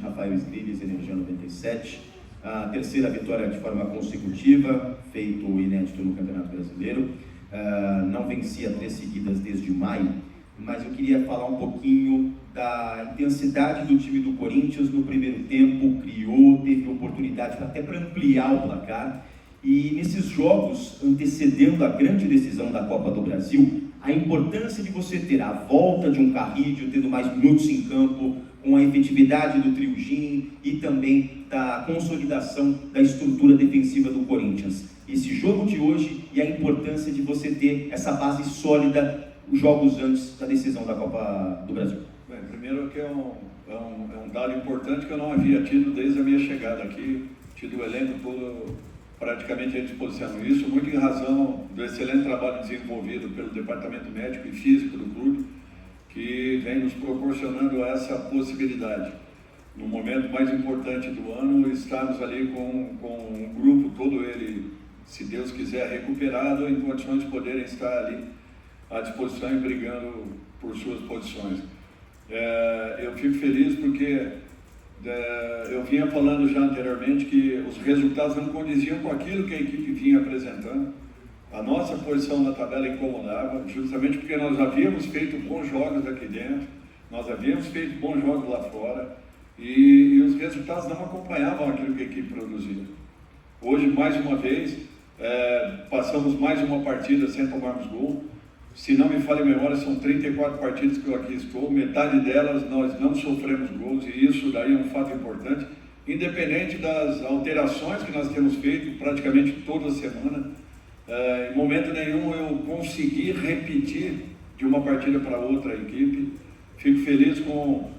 Rafael Skrives, Energia 97. A terceira vitória de forma consecutiva, feito inédito no Campeonato Brasileiro. Não vencia 3 seguidas desde maio, mas eu queria falar um pouquinho da intensidade do time do Corinthians no primeiro tempo. Criou, teve oportunidade até para ampliar o placar. E nesses jogos, antecedendo a grande decisão da Copa do Brasil, a importância de você ter a volta de um Carrídio, tendo mais minutos em campo, com a efetividade do trio Gin e também da consolidação da estrutura defensiva do Corinthians. Esse jogo de hoje e a importância de você ter essa base sólida os jogos antes da decisão da Copa do Brasil. Bem, primeiro que é um dado importante que eu não havia tido desde a minha chegada aqui, tido o elenco todo praticamente à disposição. Isso muito em razão do excelente trabalho desenvolvido pelo Departamento Médico e Físico do clube, que vem nos proporcionando essa possibilidade. No momento mais importante do ano, estarmos ali com um grupo todo ele, se Deus quiser, recuperado, em condições de poderem estar ali à disposição e brigando por suas posições. Eu fico feliz porque eu vinha falando já anteriormente que os resultados não condiziam com aquilo que a equipe vinha apresentando. A nossa posição na tabela incomodava, justamente porque nós havíamos feito bons jogos aqui dentro, nós havíamos feito bons jogos lá fora, e os resultados não acompanhavam aquilo que a equipe produzia. Hoje, mais uma vez, passamos mais uma partida sem tomarmos gol. Se não me falha a memória, são 34 partidas que eu aqui estou, metade delas nós não sofremos gols, e isso daí é um fato importante, independente das alterações que nós temos feito praticamente toda semana. Em momento nenhum eu consegui repetir de uma partida para outra a equipe. Fico feliz com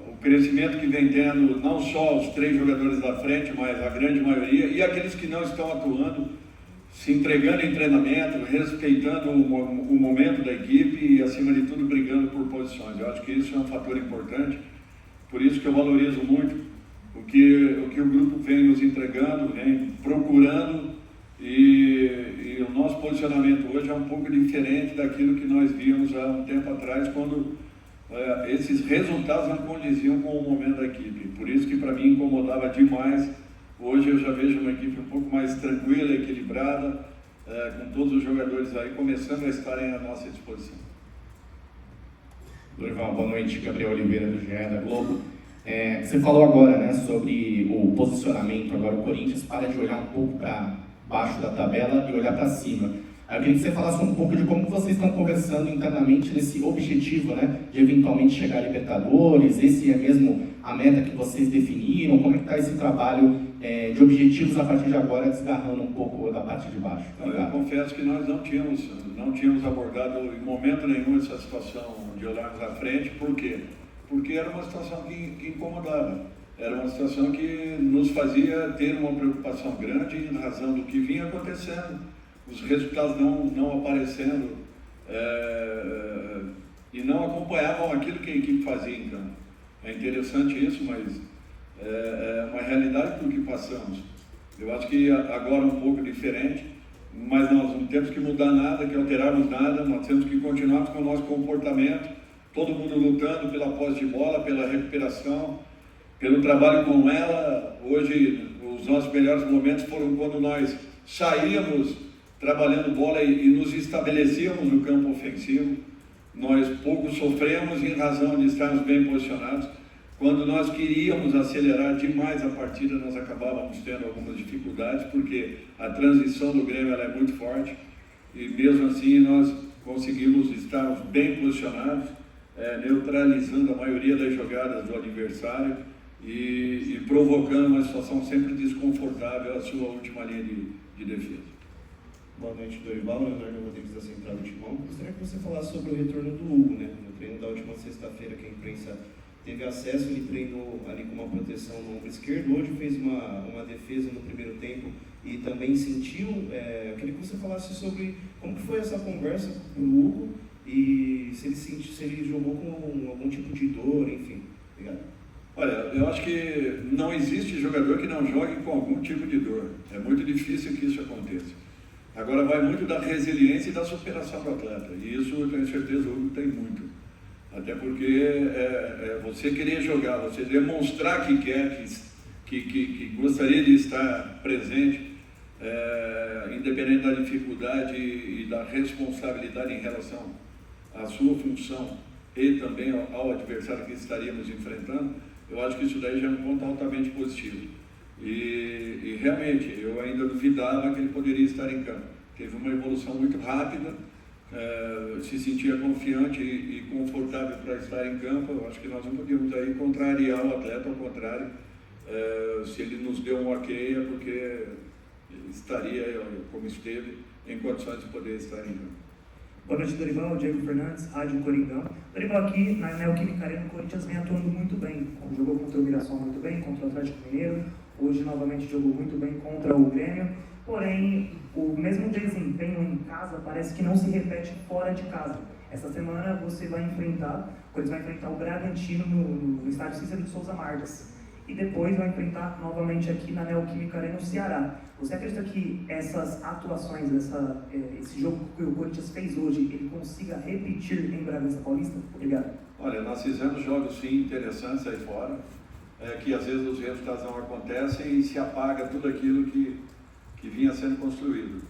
o crescimento que vem tendo, não só os 3 jogadores da frente, mas a grande maioria, e aqueles que não estão atuando, se entregando em treinamento, respeitando o momento da equipe e, acima de tudo, brigando por posições. Eu acho que isso é um fator importante, por isso que eu valorizo muito o que o grupo vem nos entregando, vem procurando, e o nosso posicionamento hoje é um pouco diferente daquilo que nós víamos há um tempo atrás, quando esses resultados não condiziam com o momento da equipe. Por isso que para mim incomodava demais. Hoje eu já vejo uma equipe um pouco mais tranquila, equilibrada, com todos os jogadores aí começando a estarem à nossa disposição. Dorival, boa noite. Gabriel Oliveira, do GE da Globo. Você falou agora, né, sobre o posicionamento. Agora o Corinthians para de olhar um pouco para baixo da tabela e olhar para cima. Eu queria que você falasse um pouco de como vocês estão conversando internamente nesse objetivo, né, de eventualmente chegar a Libertadores. Esse é mesmo a meta que vocês definiram? Como é que está esse trabalho de objetivos a partir de agora, desgarrando um pouco da parte de baixo? Eu confesso que nós não tínhamos abordado em momento nenhum essa situação de olharmos à frente. Por quê? Porque era uma situação que incomodava. Era uma situação que nos fazia ter uma preocupação grande em razão do que vinha acontecendo, os resultados não aparecendo e não acompanhavam aquilo que a equipe fazia em campo. É interessante isso, mas é uma realidade do que passamos. Eu acho que agora é um pouco diferente, mas nós não temos que mudar nada, que alterarmos nada, nós temos que continuar com o nosso comportamento, todo mundo lutando pela posse de bola, pela recuperação, pelo trabalho com ela. Hoje, os nossos melhores momentos foram quando nós saíamos trabalhando bola e nos estabelecíamos no campo ofensivo. Nós pouco sofremos em razão de estarmos bem posicionados. Quando nós queríamos acelerar demais a partida, nós acabávamos tendo algumas dificuldades, porque a transição do Grêmio ela é muito forte, e mesmo assim nós conseguimos estarmos bem posicionados, neutralizando a maioria das jogadas do adversário e provocando uma situação sempre desconfortável à sua última linha de defesa. Boa noite, Dorival. Leonardo Rodrigues, da Central de Timão. Gostaria que você falasse sobre o retorno do Hugo, né? No treino da última sexta-feira, que a imprensa teve acesso, ele treinou ali com uma proteção no ombro esquerdo. Hoje fez uma defesa no primeiro tempo e também sentiu. Eu queria que você falasse sobre como que foi essa conversa com o Hugo e se ele jogou com algum tipo de dor, enfim. Obrigado. Olha, eu acho que não existe jogador que não jogue com algum tipo de dor. É muito difícil que isso aconteça. Agora vai muito da resiliência e da superação do atleta. E isso eu tenho certeza o Hugo tem muito. Até porque você querer jogar, você demonstrar que quer, que gostaria de estar presente, independente da dificuldade e da responsabilidade em relação à sua função e também ao adversário que estaríamos enfrentando, eu acho que isso daí já é um ponto altamente positivo. E realmente, eu ainda duvidava que ele poderia estar em campo. Teve uma evolução muito rápida, se sentia confiante e confortável para estar em campo. Eu acho que nós não podíamos aí contrariar o atleta, ao contrário, se ele nos deu um ok é porque estaria, como esteve, em condições de poder estar em campo. Boa noite, Dorival, Diego Fernandes, Rádio Coringão. Dorival, aqui na Neoquímica Arena, o Corinthians vem atuando muito bem. Jogou contra o Mirassol muito bem, contra o Atlético Mineiro. Hoje, novamente, jogou muito bem contra o Grêmio. Porém, o mesmo desempenho em casa parece que não se repete fora de casa. Essa semana você vai enfrentar, o Corinthians vai enfrentar o Bragantino no estádio Cícero de Souza Marques. E depois vai enfrentar novamente aqui na Neoquímica Arena, no Ceará. Você acredita que essas atuações, esse jogo que o Corinthians fez hoje, ele consiga repetir em Bragança Paulista? Obrigado. Olha, nós fizemos jogos sim interessantes aí fora, que às vezes os resultados não acontecem e se apaga tudo aquilo que vinha sendo construído.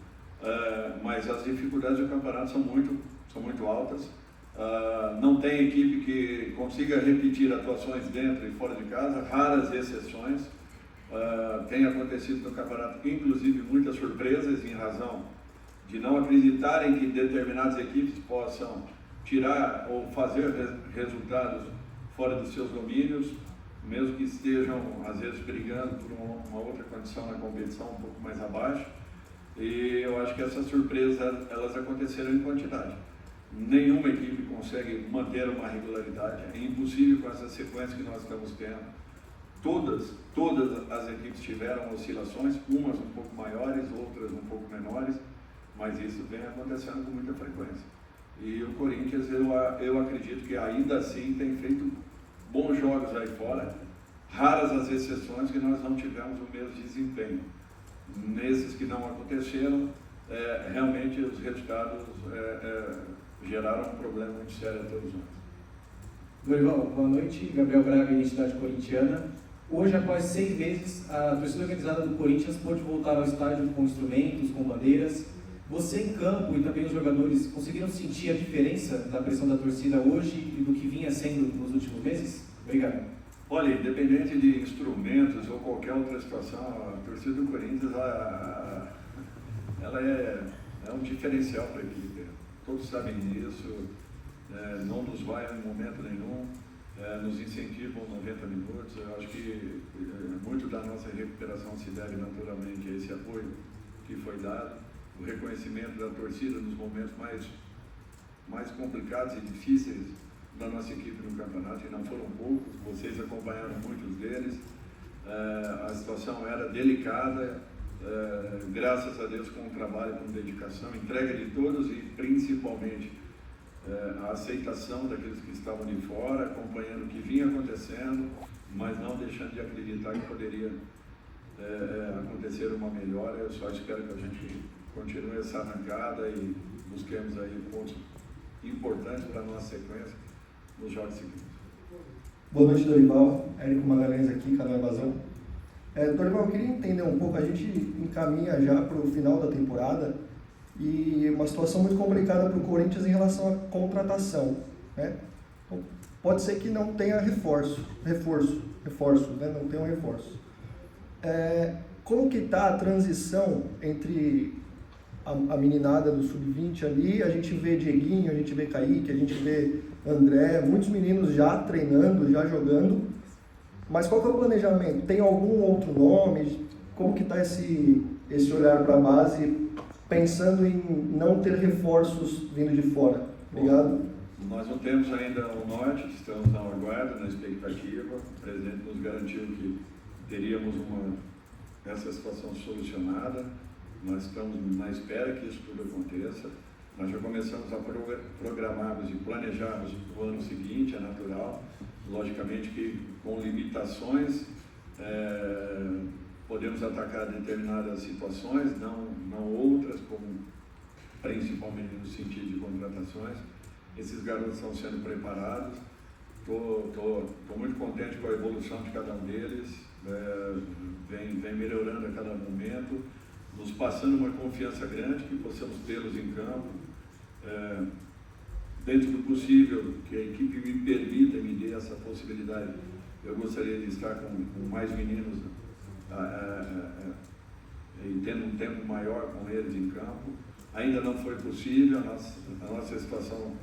Mas as dificuldades do campeonato são muito altas. Não tem equipe que consiga repetir atuações dentro e fora de casa, raras exceções. Tem acontecido no campeonato, inclusive, muitas surpresas em razão de não acreditarem que determinadas equipes possam tirar ou fazer resultados fora dos seus domínios, mesmo que estejam, às vezes, brigando por uma outra condição na competição um pouco mais abaixo. E eu acho que essas surpresas, elas aconteceram em quantidade. Nenhuma equipe consegue manter uma regularidade, é impossível com essa sequência que nós estamos tendo. Todas as equipes tiveram oscilações, umas um pouco maiores, outras um pouco menores, mas isso vem acontecendo com muita frequência. E o Corinthians, eu acredito que ainda assim tem feito bons jogos aí fora, raras as exceções que nós não tivemos o mesmo desempenho. Nesses que não aconteceram, realmente os resultados geraram um problema muito sério a todos nós. Dorival, boa noite. Gabriel Braga, Identidade Corintiana. Hoje, após 6 meses, a torcida organizada do Corinthians pôde voltar ao estádio com instrumentos, com bandeiras. Você em campo e também os jogadores conseguiram sentir a diferença da pressão da torcida hoje e do que vinha sendo nos últimos meses? Obrigado. Olha, independente de instrumentos ou qualquer outra situação, a torcida do Corinthians ela é um diferencial para a equipe. Todos sabem disso, não nos vai em momento nenhum, nos incentivam 90 minutos. Eu acho que muito da nossa recuperação se deve naturalmente a esse apoio que foi dado, o reconhecimento da torcida nos momentos mais complicados e difíceis da nossa equipe no campeonato, e não foram poucos, vocês acompanharam muitos deles. A situação era delicada, graças a Deus, com o trabalho, com dedicação, entrega de todos e principalmente a aceitação daqueles que estavam de fora, acompanhando o que vinha acontecendo, mas não deixando de acreditar que poderia acontecer uma melhora. Eu só espero que a gente continue essa arrancada e busquemos aí pontos importantes para a nossa sequência nos jogos seguintes. Boa noite, Dorival. Érico Magalhães aqui, canal Evasão. Dorival, eu queria entender um pouco, a gente encaminha já para o final da temporada e uma situação muito complicada para o Corinthians em relação à contratação, né? Então, pode ser que não tenha reforço, né? Não tenha um reforço. Como que está a transição entre a meninada do Sub-20 ali? A gente vê Dieguinho, a gente vê Kaique, a gente vê André, muitos meninos já treinando, já jogando, mas qual que é o planejamento? Tem algum outro nome? Como que está esse olhar para a base, pensando em não ter reforços vindo de fora? Obrigado. Nós não temos ainda o norte, estamos na aguardo, na expectativa. O presidente nos garantiu que teríamos essa situação solucionada. Nós estamos na espera que isso tudo aconteça. Nós já começamos a programarmos e planejarmos o ano seguinte, é natural. Logicamente que com limitações podemos atacar determinadas situações, não outras, como principalmente no sentido de contratações. esses garotos estão sendo preparados. Estou muito contente com a evolução de cada um deles, vem melhorando a cada momento, nos passando uma confiança grande que possamos tê-los em campo. Dentro do possível, que a equipe me permita, me dê essa possibilidade, eu gostaria de estar com mais meninos e tendo um tempo maior com eles em campo. Ainda não foi possível, a nossa situação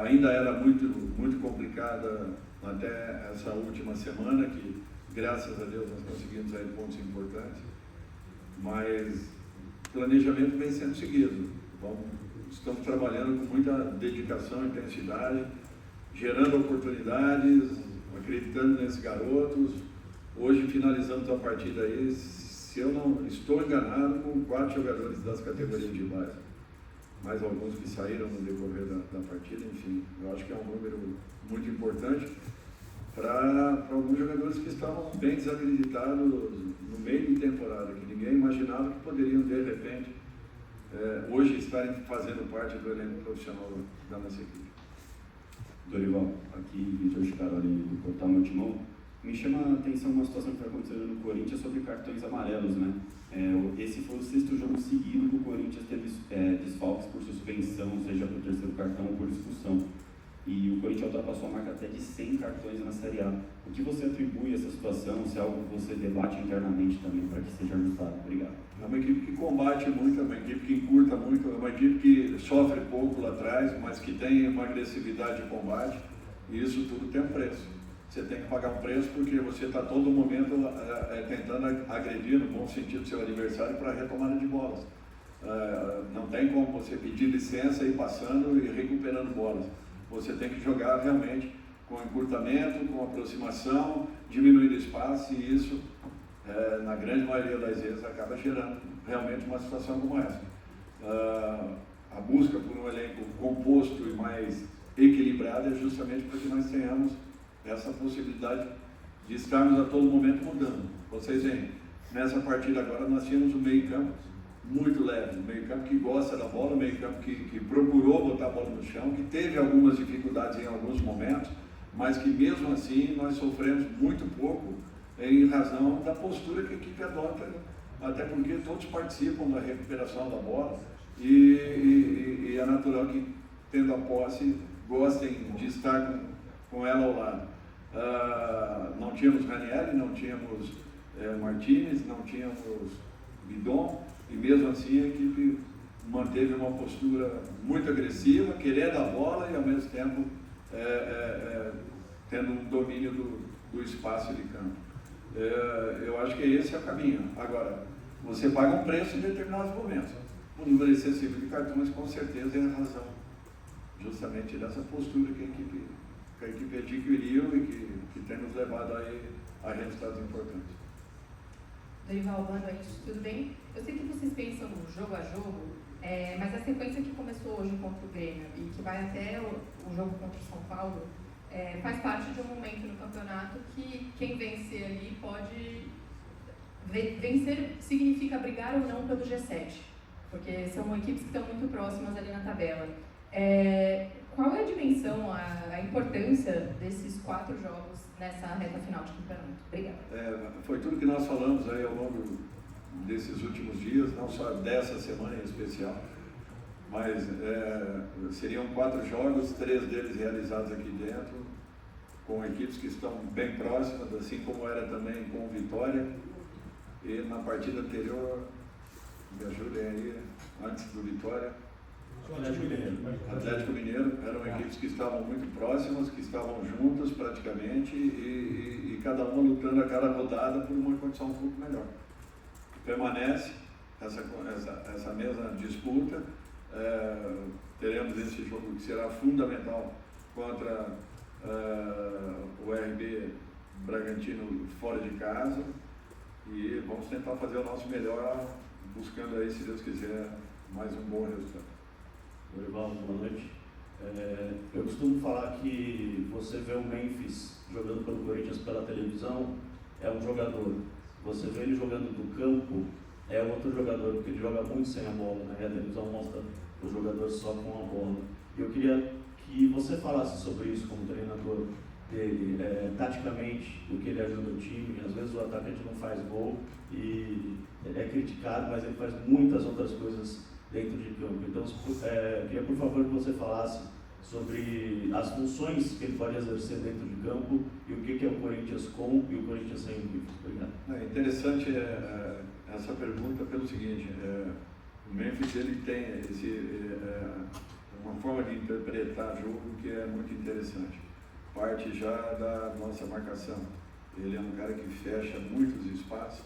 ainda era muito complicada até essa última semana, que graças a Deus nós conseguimos aí pontos importantes, mas o planejamento vem sendo seguido. Estamos trabalhando com muita dedicação e intensidade, gerando oportunidades, acreditando nesses garotos. Hoje finalizamos a partida aí, se eu não estou enganado, com 4 jogadores das categorias de base. Mais alguns que saíram no decorrer da partida, enfim. Eu acho que é um número muito importante para alguns jogadores que estavam bem desacreditados no meio de temporada, que ninguém imaginava que poderiam, de repente, hoje estarem fazendo parte do elenco profissional da nossa equipe. Dorival, aqui Vitor Chicaroli do Portal Meu Timão. Me chama a atenção uma situação que está acontecendo no Corinthians sobre cartões amarelos, né? Esse foi o 6º jogo seguido que o Corinthians teve desfalques por suspensão, seja por terceiro cartão ou por expulsão. E o Corinthians ultrapassou a marca até de 100 cartões na Série A. O que você atribui a essa situação? Se é algo que você debate internamente também para que seja ajustado? Obrigado. É uma equipe que combate muito, é uma equipe que encurta muito, é uma equipe que sofre pouco lá atrás, mas que tem uma agressividade de combate, e isso tudo tem um preço. Você tem que pagar um preço porque você está todo momento tentando agredir, no bom sentido, seu adversário para a retomada de bolas. Não tem como você pedir licença e ir passando e recuperando bolas. Você tem que jogar realmente com encurtamento, com aproximação, diminuindo espaço, e isso, na grande maioria das vezes, acaba gerando realmente uma situação como essa. A busca por um elenco composto e mais equilibrado é justamente para que nós tenhamos essa possibilidade de estarmos a todo momento mudando. Vocês veem, nessa partida agora nós tínhamos um meio-campo muito leve, um meio-campo que gosta da bola, um meio-campo que procurou botar a bola no chão, que teve algumas dificuldades em alguns momentos, mas que mesmo assim nós sofremos muito pouco em razão da postura que a equipe adota, até porque todos participam da recuperação da bola e é natural que, tendo a posse, gostem de estar com ela ao lado. Não tínhamos Ranieri, não tínhamos Martínez, não tínhamos Bidon, e mesmo assim a equipe manteve uma postura muito agressiva, querendo a bola e ao mesmo tempo tendo um domínio do espaço de campo. Eu acho que esse é o caminho. Agora, você paga um preço em determinados momentos. O número excessivo de cartões com certeza é a razão justamente dessa postura que a equipe adquiriu e que tem nos levado aí a resultados importantes. Dorival, boa noite, tudo bem? Eu sei que vocês pensam jogo a jogo, mas a sequência que começou hoje contra o Grêmio e que vai até o jogo contra o São Paulo faz parte de um momento no campeonato que quem vencer ali pode... Vencer significa brigar ou não pelo G7, porque são equipes que estão muito próximas ali na tabela. Qual é a dimensão, a importância desses 4 jogos nessa reta final de campeonato? Obrigada. Foi tudo que nós falamos aí ao longo desses últimos dias, não só dessa semana em especial, mas seriam 4 jogos, 3 deles realizados aqui dentro, com equipes que estão bem próximas, assim como era também com o Vitória, e na partida anterior, me ajudem aí, antes do Vitória, Atlético Mineiro, eram equipes que estavam muito próximas, que estavam juntas praticamente e cada uma lutando a cada rodada por uma condição um pouco melhor. Permanece essa mesma disputa, teremos esse jogo que será fundamental contra o RB Bragantino fora de casa e vamos tentar fazer o nosso melhor, buscando aí, se Deus quiser, mais um bom resultado. Dorival, boa noite. Eu costumo falar que você vê o Memphis jogando pelo Corinthians pela televisão, é um jogador. Você vê ele jogando do campo, é outro jogador, porque ele joga muito sem a bola, né? A televisão mostra o jogador só com a bola. Eu queria que você falasse sobre isso como treinador dele, taticamente, o que ele ajuda o time. Às vezes o atacante não faz gol e é criticado, mas ele faz muitas outras coisas dentro de campo. Então, queria, por favor, que você falasse sobre as funções que ele pode exercer dentro de campo e o que é o Corinthians com e o Corinthians sem o Memphis. Obrigado. É interessante essa pergunta pelo seguinte, o Memphis ele tem uma forma de interpretar jogo que é muito interessante. Parte já da nossa marcação. Ele é um cara que fecha muitos espaços,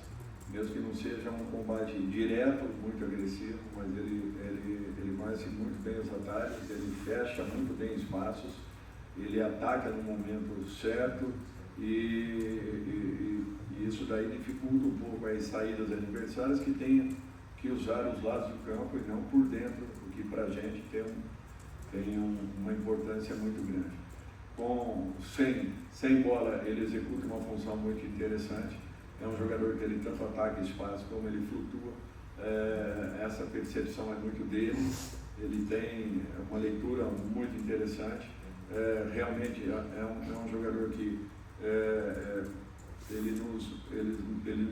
mesmo que não seja um combate direto, muito agressivo, mas ele conhece muito bem os atalhos, ele fecha muito bem espaços, ele ataca no momento certo e isso daí dificulta um pouco as saídas adversárias que tem que usar os lados do campo e não por dentro, o que para a gente tem uma importância muito grande. Sem bola, ele executa uma função muito interessante. É um jogador que ele tanto ataca espaço como ele flutua. Essa percepção é muito dele. Ele tem uma leitura muito interessante. Realmente é um jogador que ele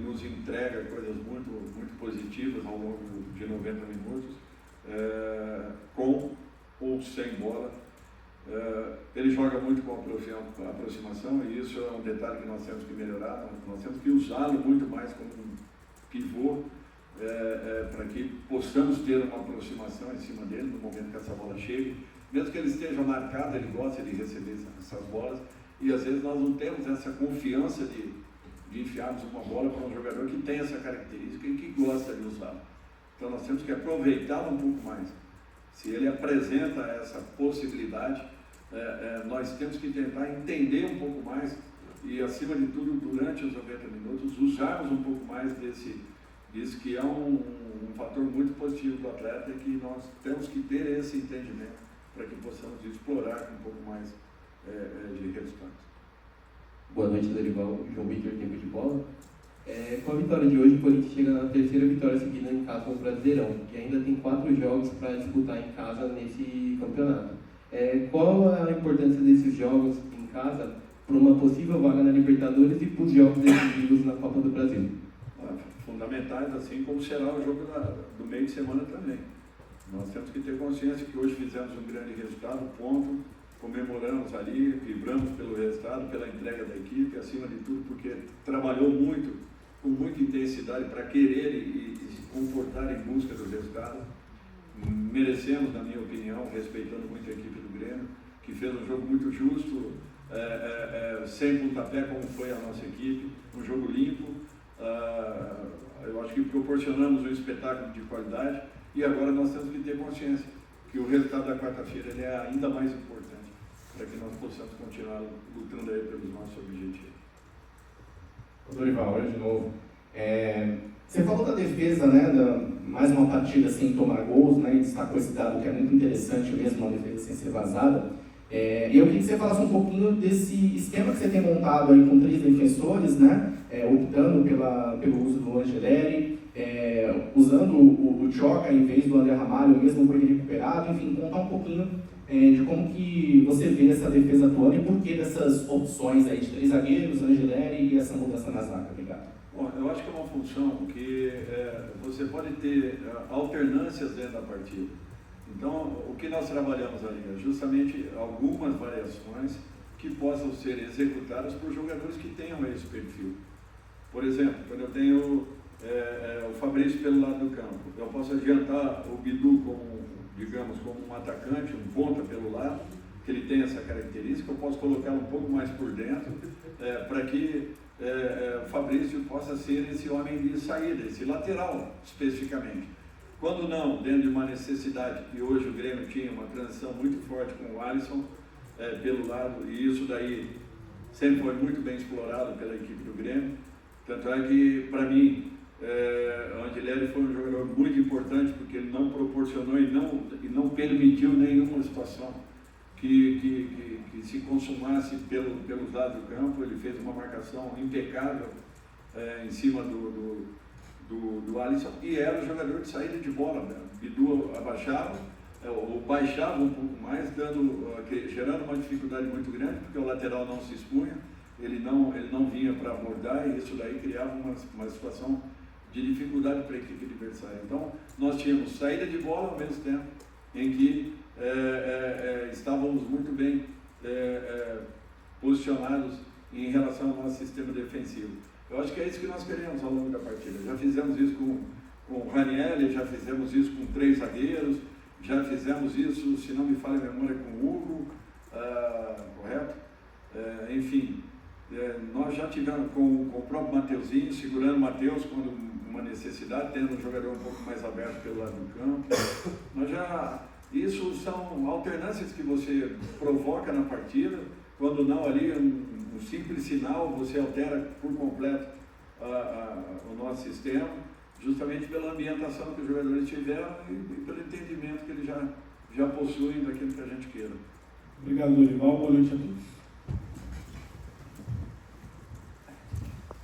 nos entrega coisas muito positivas ao longo de 90 minutos, com ou sem bola. Ele joga muito com a aproximação e isso é um detalhe que nós temos que melhorar. Nós temos que usá-lo muito mais como um pivô para que possamos ter uma aproximação em cima dele no momento que essa bola chegue. Mesmo que ele esteja marcado, ele gosta de receber essas bolas e às vezes nós não temos essa confiança de enfiarmos uma bola para um jogador que tem essa característica e que gosta de usá-la. Então nós temos que aproveitá-lo um pouco mais. Se ele apresenta essa possibilidade, nós temos que tentar entender um pouco mais e, acima de tudo, durante os 90 minutos, usarmos um pouco mais disso que é um fator muito positivo do atleta e que nós temos que ter esse entendimento para que possamos explorar com um pouco mais de resultados. Boa noite, Dorival. João Vitor, tempo de bola. Com a vitória de hoje, o Corinthians chega na terceira vitória seguida em casa no Brasileirão, e ainda tem 4 jogos para disputar em casa nesse campeonato. Qual a importância desses jogos em casa para uma possível vaga na Libertadores e para os jogos decisivos na Copa do Brasil? Fundamentais, assim como será o jogo do meio de semana também. Nós temos que ter consciência que hoje fizemos um grande resultado, ponto, comemoramos ali, vibramos pelo resultado, pela entrega da equipe, acima de tudo porque trabalhou muito, com muita intensidade para querer e se comportar em busca do resultado. Merecemos, na minha opinião, respeitando muito a equipe do Grêmio, que fez um jogo muito justo, sem pontapé como foi a nossa equipe, um jogo limpo. Eu acho que proporcionamos um espetáculo de qualidade e agora nós temos que ter consciência que o resultado da quarta-feira ele é ainda mais importante para que nós possamos continuar lutando aí pelos nossos objetivos. Dorival, olha de novo. Você falou da defesa, né, mais uma partida sem tomar gols, né, e destacou esse dado que é muito interessante mesmo, uma defesa sem ser vazada. E eu queria que você falasse um pouquinho desse esquema que você tem montado aí com 3 defensores, né, optando pelo uso do Angeleri, usando o Choca em vez do André Ramalho, mesmo com ele recuperado, enfim, contar um pouquinho de como que você vê essa defesa atuando e por que dessas opções aí de 3 zagueiros, Angeleri e essa mudança na zaga. Obrigado. Bom, eu acho que é uma função que você pode ter alternâncias dentro da partida. Então, o que nós trabalhamos ali é justamente algumas variações que possam ser executadas por jogadores que tenham esse perfil. Por exemplo, quando eu tenho o Fabrício pelo lado do campo, eu posso adiantar o Bidu como um atacante, um ponta pelo lado, que ele tem essa característica, eu posso colocá-lo um pouco mais por dentro, para que o Fabrício possa ser esse homem de saída, esse lateral especificamente. Quando não, dentro de uma necessidade, e hoje o Grêmio tinha uma transição muito forte com o Alisson pelo lado, e isso daí sempre foi muito bem explorado pela equipe do Grêmio. Tanto é que, para mim, o Angeleri foi um jogador muito importante, porque ele não proporcionou e não permitiu nenhuma situação que se consumasse pelos lados do campo. Ele fez uma marcação impecável em cima do Alisson, e era o jogador de saída de bola, né? Bidu abaixava, ou baixava um pouco mais, gerando uma dificuldade muito grande, porque o lateral não se expunha, ele não vinha para abordar, e isso daí criava uma situação de dificuldade para a equipe adversária. Então, nós tínhamos saída de bola ao mesmo tempo, em que estávamos muito bem posicionados em relação ao nosso sistema defensivo. Eu acho que é isso que nós queremos ao longo da partida. Já fizemos isso com o Ranieri, já fizemos isso com 3 zagueiros, já fizemos isso, se não me falha a memória, com o Hugo, correto? Enfim, nós já tivemos com o próprio Mateuzinho, segurando o Mateus quando uma necessidade, tendo um jogador um pouco mais aberto pelo lado do campo. Isso são alternâncias que você provoca na partida, quando não ali um simples sinal, você altera por completo o nosso sistema, justamente pela ambientação que os jogadores tiveram e pelo entendimento que eles já possuem daquilo que a gente queira. Obrigado, Dorival. Boa noite a todos.